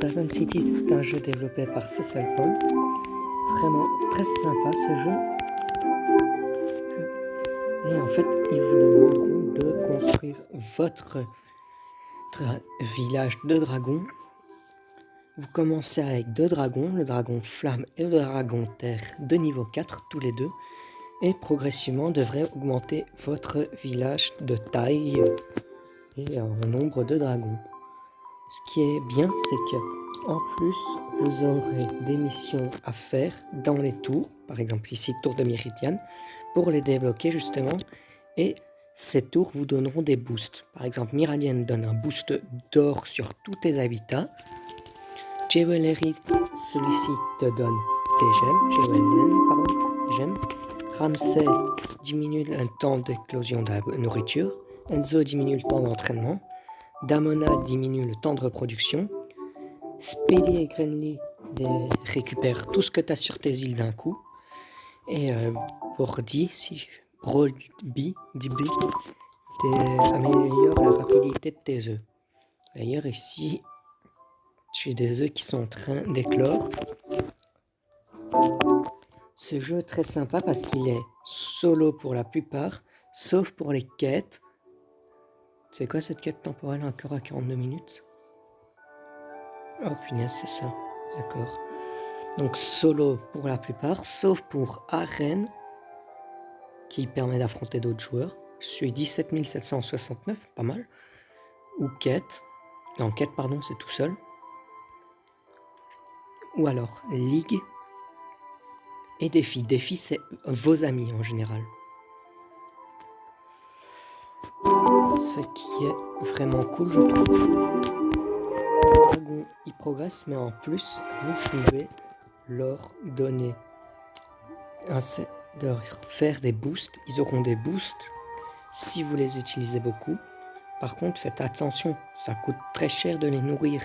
Dragon City, c'est un jeu développé par Social Point. Vraiment très sympa ce jeu. Et en fait, ils vous demanderont de construire votre village de dragons. Vous commencez avec 2 dragons, le dragon flamme et le dragon terre de niveau 4, tous les deux. Et progressivement devrez augmenter votre village de taille et en nombre de dragons. Ce qui est bien, c'est que en plus, vous aurez des missions à faire dans les tours, par exemple ici, tour de Méridiane, pour les débloquer justement. Et ces tours vous donneront des boosts. Par exemple, Méridiane donne un boost d'or sur tous tes habitats. Jewelry, celui-ci te donne des gemmes. Jewelry, pardon, gemmes. Ramsey diminue le temps d'éclosion de la nourriture. Enzo diminue le temps d'entraînement. Damona diminue le temps de reproduction. Speedy et Grenly récupèrent tout ce que tu as sur tes îles d'un coup. Et Brody améliore la rapidité de tes œufs. D'ailleurs, ici, j'ai des œufs qui sont en train d'éclore. Ce jeu est très sympa parce qu'il est solo pour la plupart, sauf pour les quêtes. C'est quoi cette quête temporelle encore à 42 minutes? Oh punaise, c'est ça. D'accord. Donc solo pour la plupart, sauf pour arène, qui permet d'affronter d'autres joueurs. Je suis 17 769, pas mal. Ou quête. Non, quête, pardon, c'est tout seul. Ou alors ligue. Et défi. Défi, c'est vos amis en général. Ce qui est vraiment cool, je trouve. Le dragon, il progresse, mais en plus, vous pouvez leur donner de faire des boosts. Ils auront des boosts si vous les utilisez beaucoup. Par contre, faites attention, ça coûte très cher de les nourrir.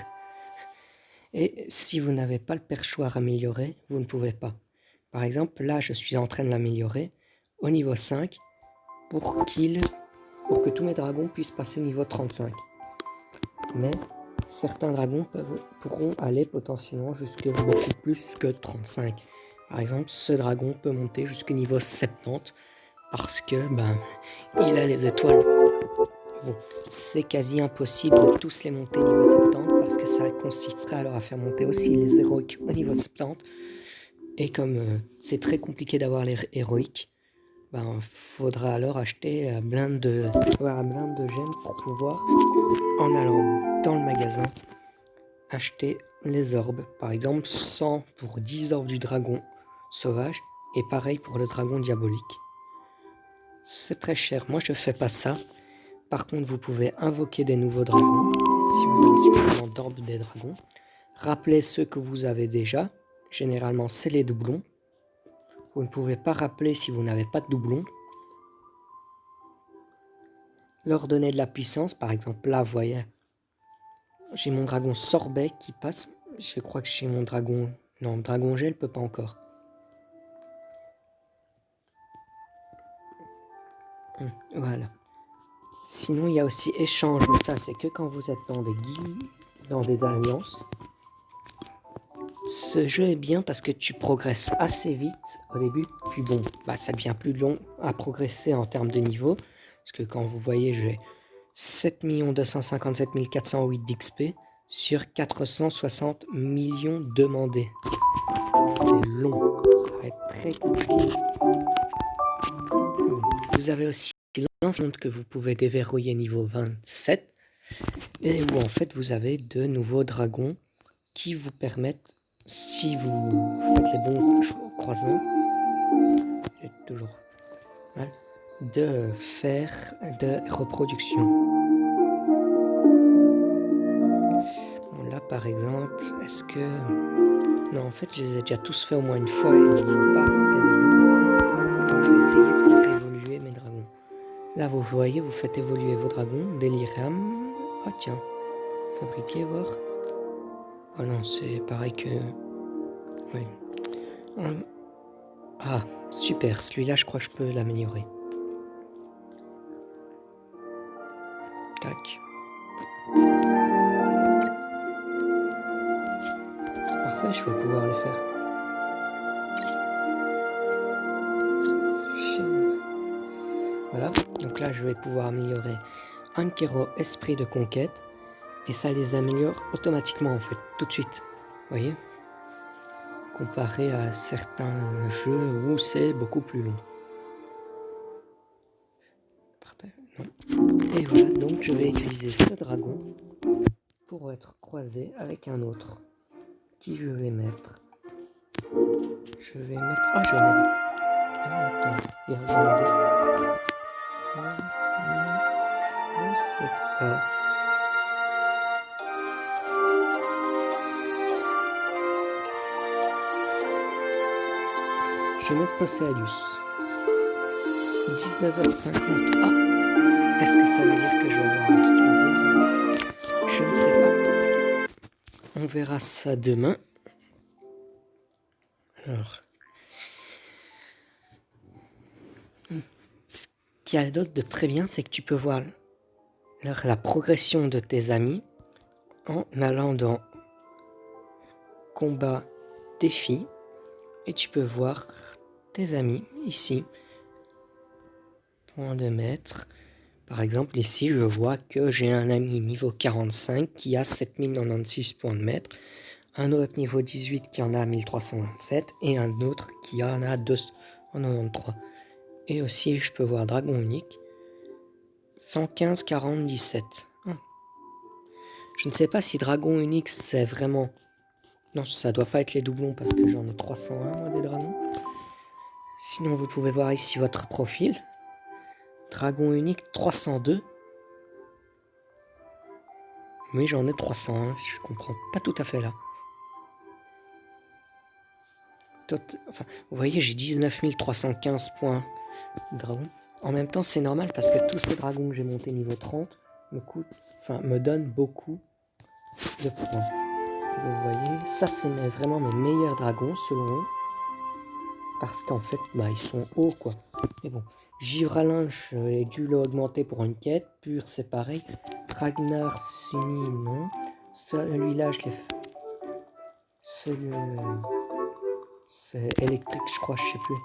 Et si vous n'avez pas le perchoir amélioré, vous ne pouvez pas. Par exemple, là, je suis en train de l'améliorer au niveau 5 pour que tous mes dragons puissent passer niveau 35. Mais certains dragons pourront aller potentiellement jusqu'à beaucoup plus que 35. Par exemple, ce dragon peut monter jusqu'au niveau 70 parce que il a les étoiles. Bon, c'est quasi impossible de tous les monter niveau 70 parce que ça consisterait alors à faire monter aussi les héroïques au niveau 70. Et comme c'est très compliqué d'avoir les héroïques, faudra alors acheter la blinde de gemmes pour pouvoir, en allant dans le magasin, acheter les orbes. Par exemple, 100 pour 10 orbes du dragon sauvage et pareil pour le dragon diabolique. C'est très cher, moi je fais pas ça. Par contre, vous pouvez invoquer des nouveaux dragons si vous avez suffisamment d'orbes des dragons. Rappelez ceux que vous avez déjà. Généralement, c'est les doublons. Vous ne pouvez pas rappeler si vous n'avez pas de doublons. Leur donner de la puissance. Par exemple, là, vous voyez, j'ai mon dragon sorbet qui passe. Je crois que j'ai mon dragon... Non, dragon gel peut pas encore. Voilà. Sinon, il y a aussi échange, mais ça, c'est que quand vous êtes dans des guildes, dans des alliances. Ce jeu est bien parce que tu progresses assez vite au début, puis bon, ça devient plus long à progresser en termes de niveau. Parce que quand vous voyez, j'ai 7 257 408 d'XP sur 460 millions demandés. C'est long, ça va être très compliqué. Vous avez aussi l'ancien que vous pouvez déverrouiller niveau 27 et où en fait vous avez de nouveaux dragons qui vous permettent, si vous faites les bons croisements, toujours mal, de faire de reproduction. Bon, là par exemple, est-ce que... Non, en fait je les ai déjà tous fait au moins une fois et ils n'ont pas apporté des bons. Donc je vais essayer de faire évoluer mes dragons. Là vous voyez, vous faites évoluer vos dragons. Delirium. Ah tiens, fabriquer, voir. Oh non, c'est pareil que... Oui. Ah, super, celui-là je crois que je peux l'améliorer. Tac. parfait, je vais pouvoir le faire. Voilà, donc là je vais pouvoir améliorer Ankero Esprit de Conquête. Et ça les améliore automatiquement en fait, tout de suite. Vous voyez? Comparé à certains jeux où c'est beaucoup plus long. Et voilà, donc je vais utiliser ce dragon pour être croisé avec un autre. Qui je vais mettre? Je vais mettre... Ah, je vais mettre... Ah, attends, il y a regardez. Je ne sais pas. Je vais mettre Poséidus. 19h50. Ah! Est-ce que ça veut dire que je vais avoir un petit peu? Je ne sais pas. On verra ça demain. Alors. Ce qu'il y a d'autre de très bien, c'est que tu peux voir la progression de tes amis en allant dans combat défi. Et tu peux voir tes amis ici. Point de maître. Par exemple, ici, je vois que j'ai un ami niveau 45 qui a 7096 points de maître, un autre niveau 18 qui en a 1327 et un autre qui en a 293. Et aussi, je peux voir dragon unique, 115, 40, 17. Je ne sais pas si dragon unique, c'est vraiment... Non, ça doit pas être les doublons parce que j'en ai 301, moi, des dragons. Sinon, vous pouvez voir ici votre profil. Dragon unique 302. Mais j'en ai 301, je comprends pas tout à fait là. Enfin, vous voyez, j'ai 19 315 points de dragon. En même temps, c'est normal parce que tous ces dragons que j'ai montés niveau 30 me donnent beaucoup de points. Vous voyez, ça c'est vraiment mes meilleurs dragons selon eux. Parce qu'en fait, ils sont hauts quoi. Mais bon, Givralin, j'ai dû l'augmenter pour une quête. Pur, c'est pareil. Ragnar Sunny, non. Celui-là, je l'ai fait. Celui-là, c'est électrique, je crois, je sais plus.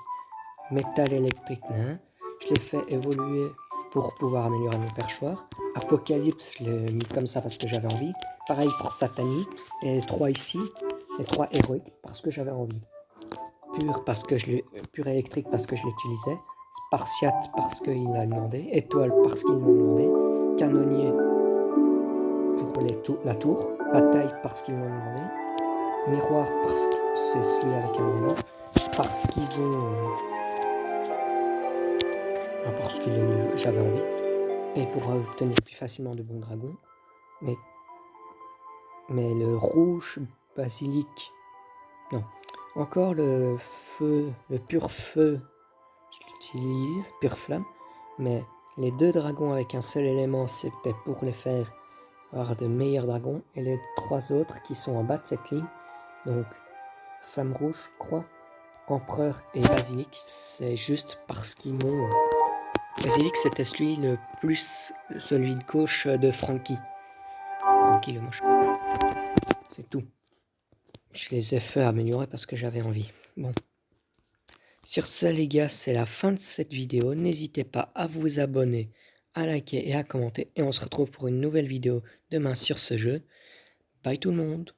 Métal électrique, non. Je l'ai fait évoluer pour pouvoir améliorer mon perchoir. Apocalypse, je l'ai mis comme ça parce que j'avais envie. Pareil pour Satani. Et les 3 ici, les 3 héroïques parce que j'avais envie. Pur électrique parce que je l'utilisais. Spartiate parce qu'il l'a demandé. Étoile parce qu'ils l'ont demandé. Canonnier pour la tour. Bataille parce qu'ils l'ont demandé. Miroir parce que c'est celui avec un aimant. Parce qu'ils ont... parce que j'avais envie. Et pour obtenir plus facilement de bons dragons. Mais le rouge basilic... Non. Encore le feu, le pur feu, je l'utilise, pure flamme. Mais les 2 dragons avec un seul élément, c'était pour les faire avoir de meilleurs dragons. Et les 3 autres qui sont en bas de cette ligne, donc flamme rouge, croix, empereur et basilic, c'est juste parce qu'ils m'ont... Basilic, c'était celui de gauche de Frankie. Frankie le moche. C'est tout. Je les ai fait améliorer parce que j'avais envie. Bon. Sur ce les gars, c'est la fin de cette vidéo. N'hésitez pas à vous abonner, à liker et à commenter. Et on se retrouve pour une nouvelle vidéo demain sur ce jeu. Bye tout le monde.